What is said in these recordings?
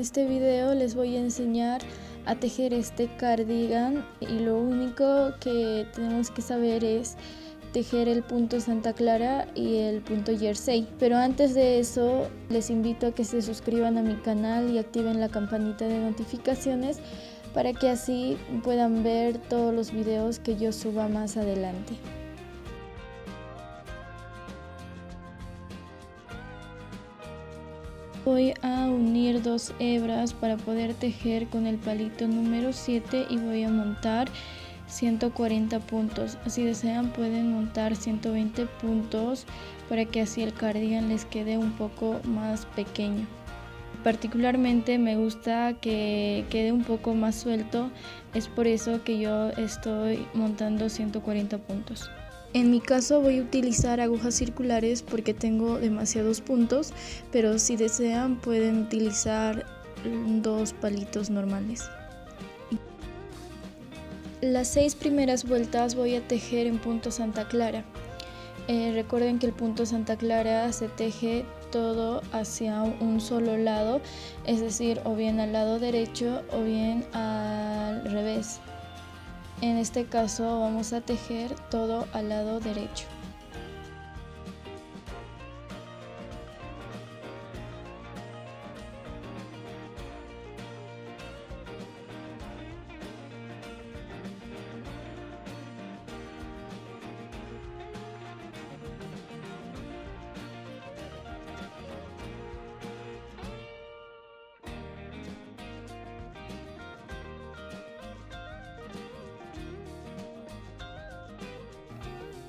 este video les voy a enseñar a tejer este cardigan y lo único que tenemos que saber es tejer el punto Santa Clara y el punto Jersey. Pero antes de eso les invito a que se suscriban a mi canal y activen la campanita de notificaciones para que así puedan ver todos los videos que yo suba más adelante. Voy a unir 2 hebras para poder tejer con el palito número 7 y voy a montar 140 puntos. Si desean pueden montar 120 puntos para que así el cardigan les quede un poco más pequeño. Particularmente me gusta que quede un poco más suelto, es por eso que yo estoy montando 140 puntos. En mi caso voy a utilizar agujas circulares porque tengo demasiados puntos, pero si desean pueden utilizar 2 palitos normales. Las 6 primeras vueltas voy a tejer en punto Santa Clara. Recuerden que el punto Santa Clara se teje todo hacia un solo lado, es decir, o bien al lado derecho o bien al revés. En este caso vamos a tejer todo al lado derecho.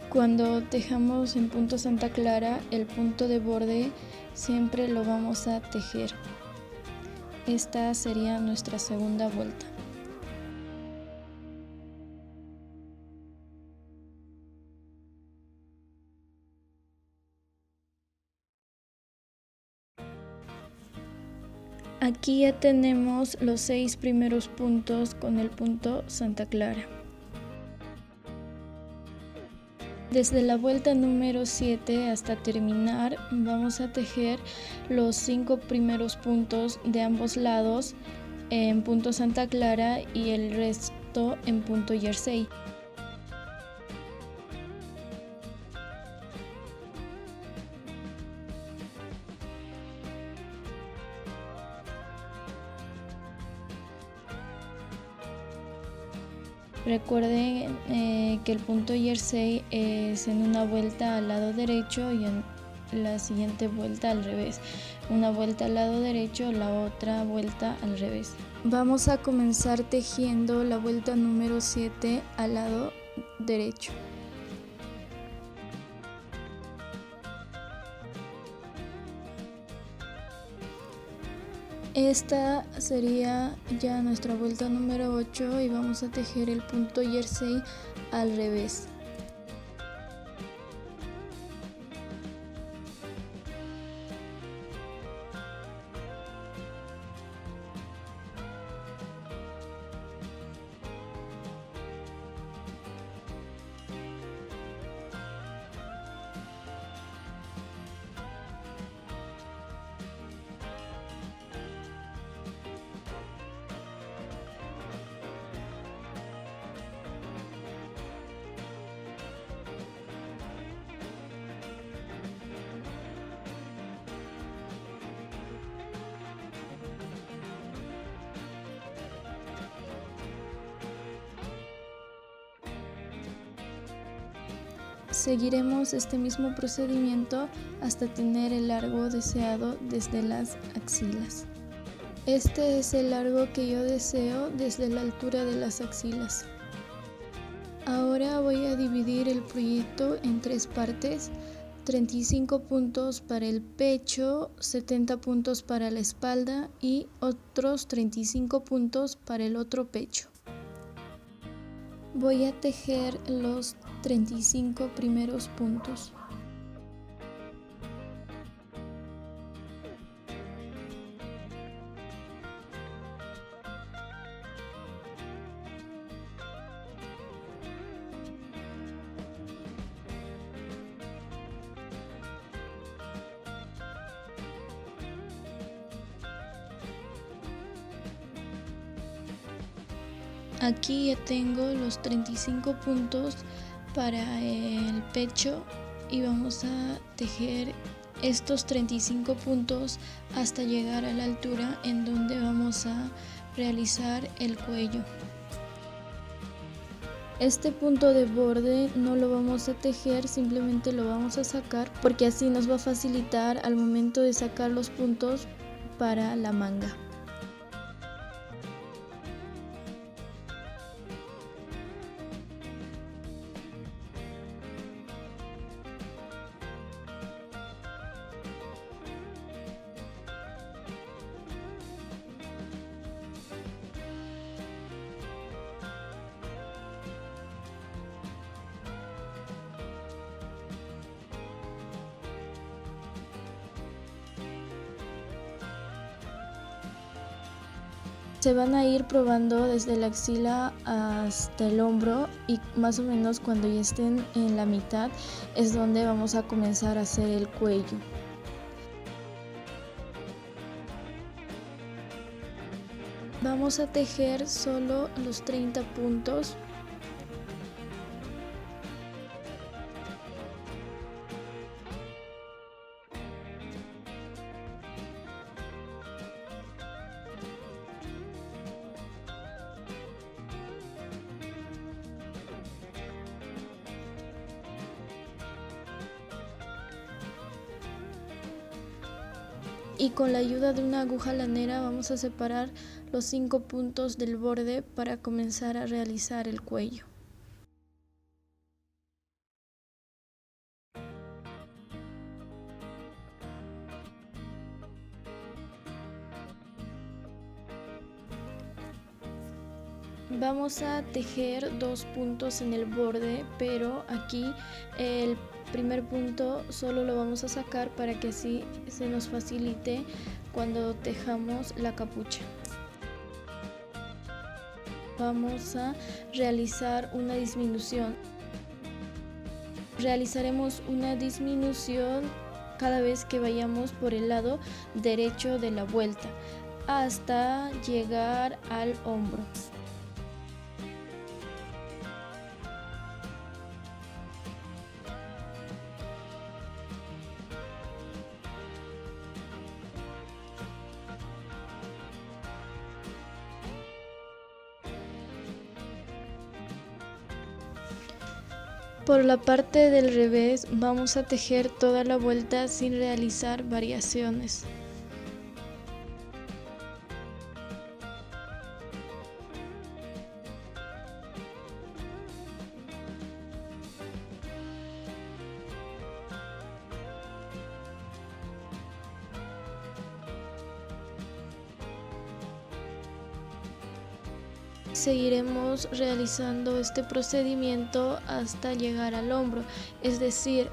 Cuando tejamos en punto Santa Clara, el punto de borde siempre lo vamos a tejer. Esta sería nuestra segunda vuelta. Aquí ya tenemos los 6 primeros puntos con el punto Santa Clara. Desde la vuelta número 7 hasta terminar vamos a tejer los 5 primeros puntos de ambos lados en punto Santa Clara y el resto en punto Jersey. Recuerden que el punto Jersey es en una vuelta al lado derecho y en la siguiente vuelta al revés. Una vuelta al lado derecho, la otra vuelta al revés. Vamos a comenzar tejiendo la vuelta número 7 al lado derecho. Esta sería ya nuestra vuelta número 8 y vamos a tejer el punto Jersey al revés. Seguiremos este mismo procedimiento hasta tener el largo deseado desde las axilas. Este es el largo que yo deseo desde la altura de las axilas. Ahora voy a dividir el proyecto en 3 partes, 35 puntos para el pecho, 70 puntos para la espalda y otros 35 puntos para el otro pecho. Voy a tejer los 35 primeros puntos. Aquí ya tengo los 35 puntos para el pecho y vamos a tejer estos 35 puntos hasta llegar a la altura en donde vamos a realizar el cuello. Este punto de borde no lo vamos a tejer, simplemente lo vamos a sacar porque así nos va a facilitar al momento de sacar los puntos para la manga. Se van a ir probando desde la axila hasta el hombro y más o menos cuando ya estén en la mitad es donde vamos a comenzar a hacer el cuello. Vamos a tejer solo los 30 puntos. Y con la ayuda de una aguja lanera vamos a separar los 5 puntos del borde para comenzar a realizar el cuello. Vamos a tejer 2 puntos en el borde, pero aquí el primer punto solo lo vamos a sacar para que así se nos facilite cuando tejamos la capucha. Vamos a realizar una disminución. Realizaremos una disminución cada vez que vayamos por el lado derecho de la vuelta hasta llegar al hombro. Por la parte del revés vamos a tejer toda la vuelta sin realizar variaciones. Seguiremos realizando este procedimiento hasta llegar al hombro, es decir,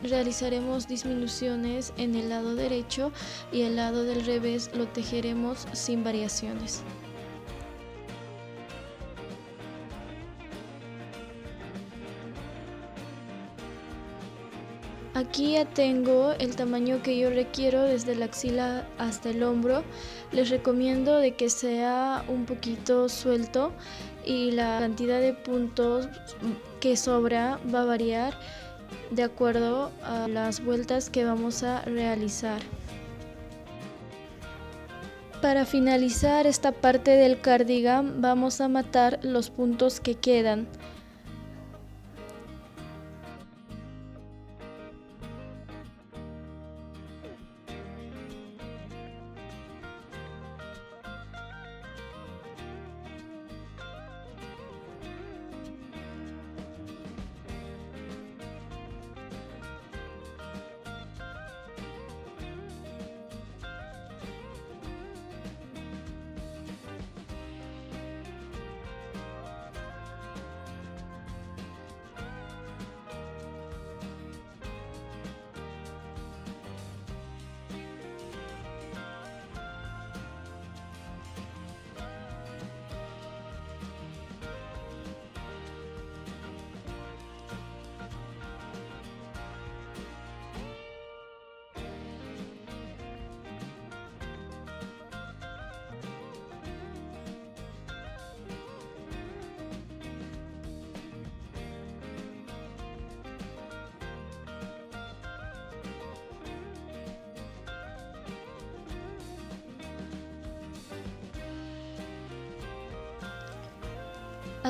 realizaremos disminuciones en el lado derecho y el lado del revés lo tejeremos sin variaciones. Aquí ya tengo el tamaño que yo requiero desde la axila hasta el hombro. Les recomiendo de que sea un poquito suelto y la cantidad de puntos que sobra va a variar de acuerdo a las vueltas que vamos a realizar. Para finalizar esta parte del cardigan vamos a matar los puntos que quedan.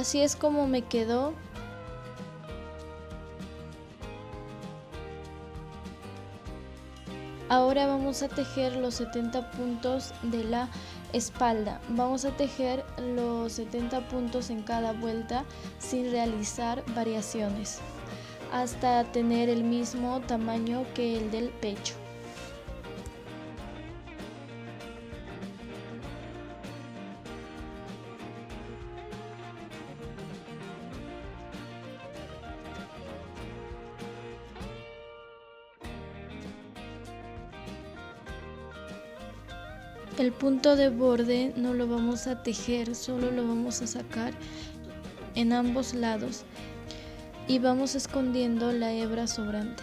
Así es como me quedó. Ahora vamos a tejer los 70 puntos de la espalda. Vamos a tejer los 70 puntos en cada vuelta sin realizar variaciones, hasta tener el mismo tamaño que el del pecho. El punto de borde no lo vamos a tejer, solo lo vamos a sacar en ambos lados y vamos escondiendo la hebra sobrante.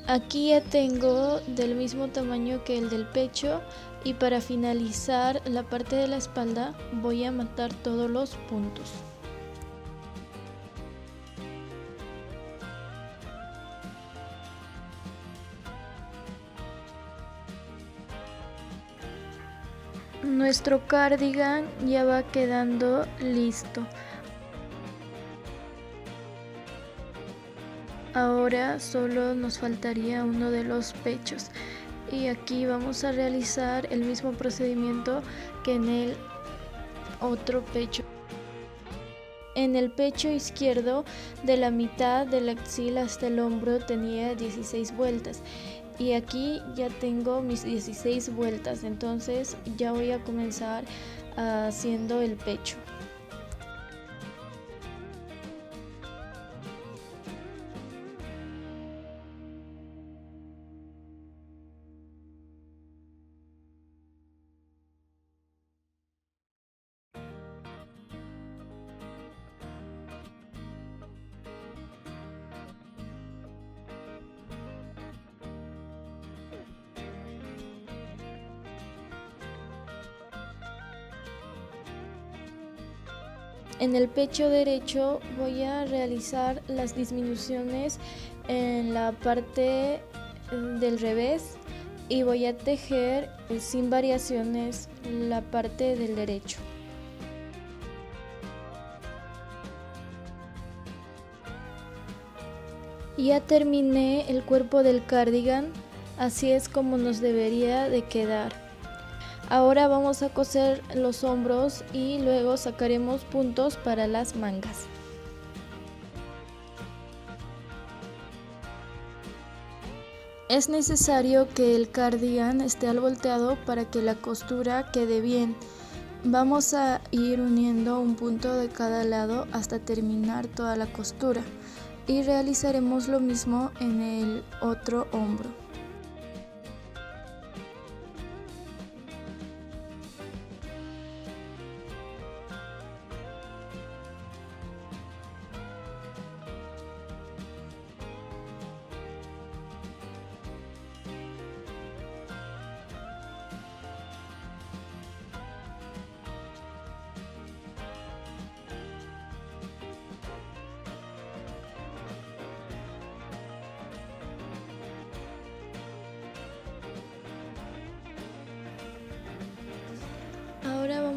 Aquí ya tengo del mismo tamaño que el del pecho, y para finalizar la parte de la espalda voy a matar todos los puntos. Nuestro cardigan ya va quedando listo. Ahora solo nos faltaría uno de los pechos, y aquí vamos a realizar el mismo procedimiento que en el otro pecho. En el pecho izquierdo, de la mitad de la axila hasta el hombro tenía 16 vueltas, y aquí ya tengo mis 16 vueltas, entonces ya voy a comenzar haciendo el pecho. En el pecho derecho voy a realizar las disminuciones en la parte del revés y voy a tejer sin variaciones la parte del derecho. Ya terminé el cuerpo del cardigan, así es como nos debería de quedar. Ahora vamos a coser los hombros y luego sacaremos puntos para las mangas. Es necesario que el cardigan esté al volteado para que la costura quede bien. Vamos a ir uniendo un punto de cada lado hasta terminar toda la costura, y realizaremos lo mismo en el otro hombro.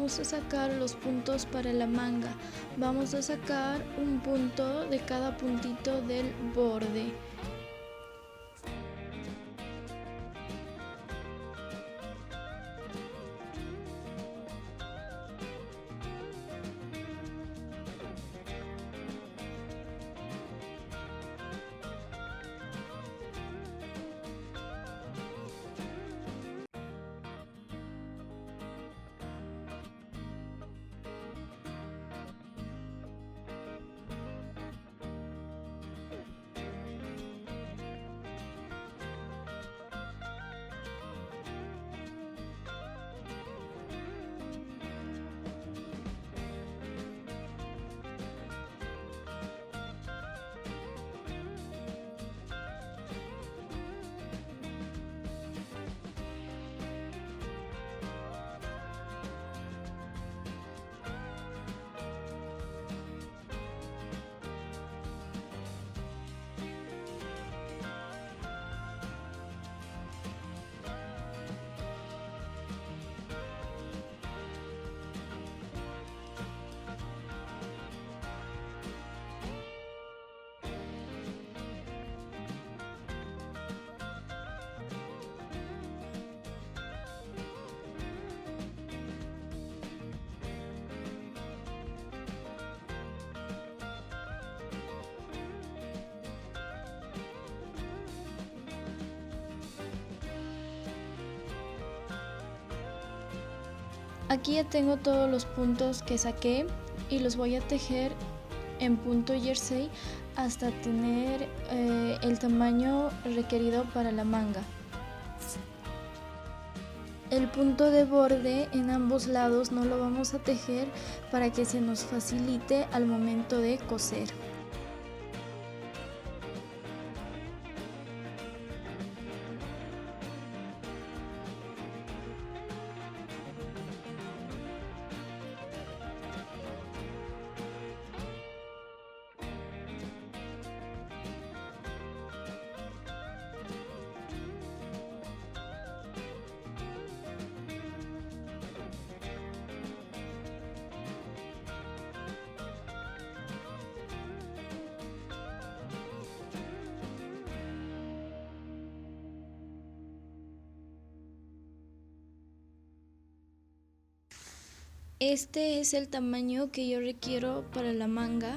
vamos a sacar los puntos para la manga. Vamos a sacar un punto de cada puntito del borde. Aquí ya tengo todos los puntos que saqué y los voy a tejer en punto jersey hasta tener el tamaño requerido para la manga. El punto de borde en ambos lados no lo vamos a tejer para que se nos facilite al momento de coser. Este es el tamaño que yo requiero para la manga.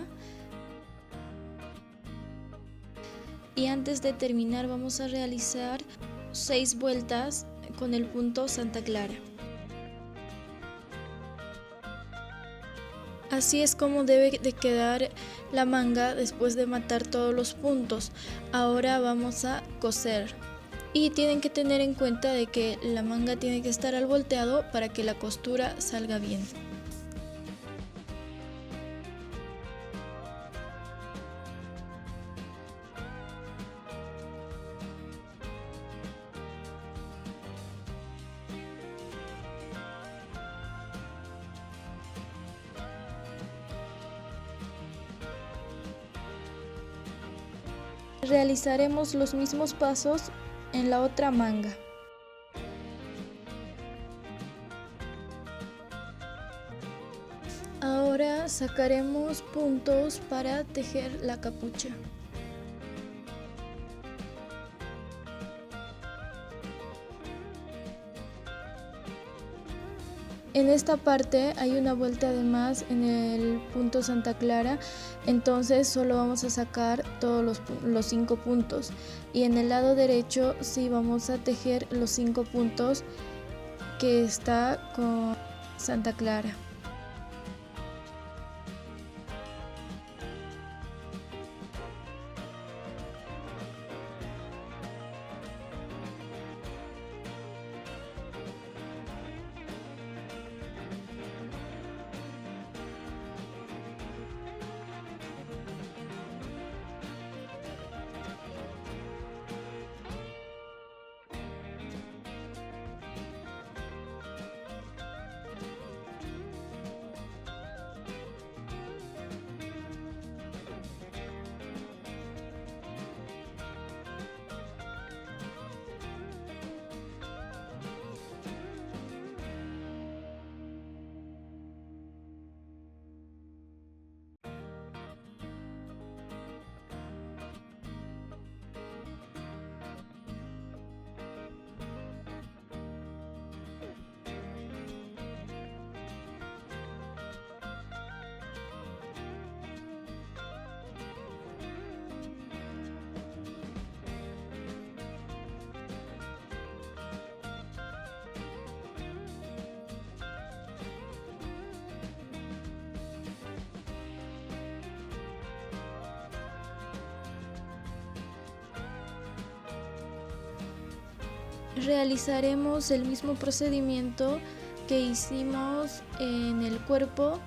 Y antes de terminar vamos a realizar 6 vueltas con el punto Santa Clara. Así es como debe de quedar la manga después de matar todos los puntos. Ahora vamos a coser. Y tienen que tener en cuenta de que la manga tiene que estar al volteado para que la costura salga bien. Realizaremos los mismos pasos en la otra manga. Ahora sacaremos puntos para tejer la capucha. En esta parte hay una vuelta de más en el punto Santa Clara, entonces solo vamos a sacar todos los 5 puntos, y en el lado derecho sí vamos a tejer los 5 puntos que está con Santa Clara. Realizaremos el mismo procedimiento que hicimos en el cuerpo,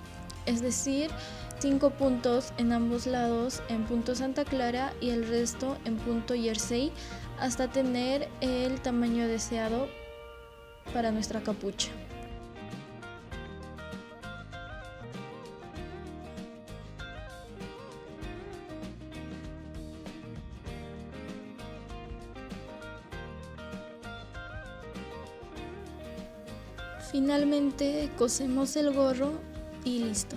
es decir, 5 puntos en ambos lados en punto Santa Clara y el resto en punto Jersey hasta tener el tamaño deseado para nuestra capucha. Finalmente cosemos el gorro y listo.